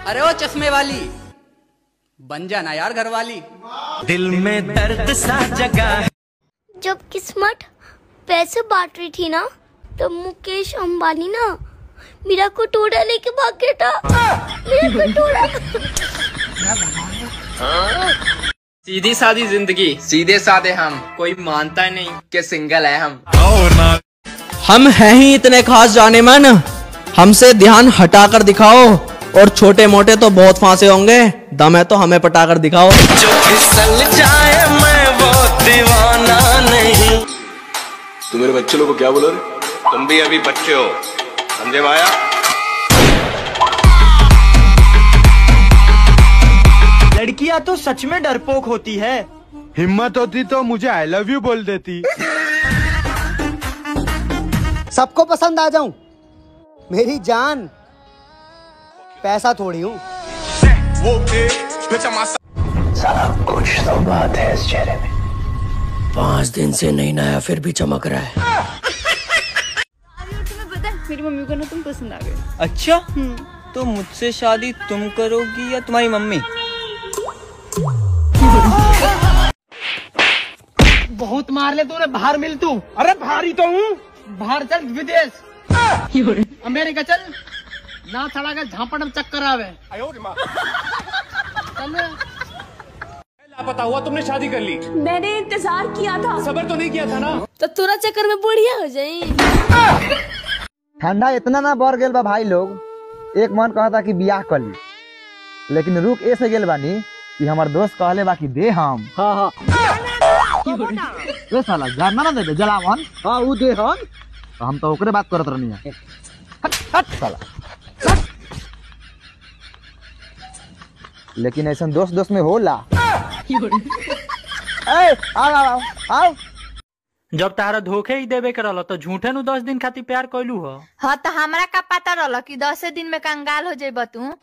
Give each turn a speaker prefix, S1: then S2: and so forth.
S1: अरे ओ चश्मे वाली, बन जाना यार घर वाली।
S2: दिल में दर्द सा जगा।
S3: जब किस्मत पैसे बांट रही थी ना, तब मुकेश अंबानी ना मेरा कटोरा लेके भाग गया था। मेरा कटोरा।
S4: सीधी सादी जिंदगी, सीधे साधे हम, कोई मानता ही नहीं कि सिंगल है हम।
S5: हम हैं ही इतने खास जाने मन, हमसे ध्यान हटाकर दिखाओ, और छोटे मोटे तो बहुत फांसे होंगे, दम है तो हमें पटाकर दिखाओ।
S2: जो फिसल जाए मैं वो दीवाना नहीं।
S6: तू मेरे बच्चे लोग को क्या बोला रे?
S7: तुम भी अभी बच्चे हो, समझे भाया?
S8: लड़कियां तो सच में डरपोक होती है।
S9: हिम्मत होती तो मुझे आई लव यू बोल देती।
S10: सबको पसंद आ जाऊं, मेरी जान, पैसा थोड़ी हूँ।
S5: साला कुछ तो बात है इस चेहरे में। 5 दिन से नहीं नहाया फिर भी चमक रहा है।
S11: तुम्हें पता है मेरी मम्मी को ना तुम पसंद आ गए।
S8: अच्छा, तो मुझसे शादी तुम करोगी या तुम्हारी मम्मी?
S10: बहुत मार ले तूने, बाहर मिल तू। अरे भारी तो हूँ, बाहर चल विदेश, अमेरिका चल, ना सड़ा कर झापड़ में चक्कर आवे।
S9: लापता हुआ, तुमने शादी कर ली।
S11: मैंने इंतजार किया था,
S9: सबर तो नहीं किया था ना।
S11: तो तोरा चक्कर में बुढ़िया हो जाए।
S10: ठंडा इतना ना बढ़ गेल बा भाई लोग, एक मन कहा था कि बियाह कर ली, लेकिन रुक ऐसे गेल बानी कि हमार दोस्त कहले बाकी दे हम। हाँ हाँ वे साला जानना ना दे जलावन। हाँ वो दे हम, तो हम तो ओकरे बात करत रहनी है। हट हट साला। लेकिन ऐसा दोस्त दोस्त में होला। ए आओ आओ आओ।
S8: जब तारा धोखे ही देवे करल तो झूठे नु 10 दिन खातिर प्यार कैलू हो।
S11: हाँ तो हमरा का पता रहल कि 10 दिन में कंगाल हो जाए तू।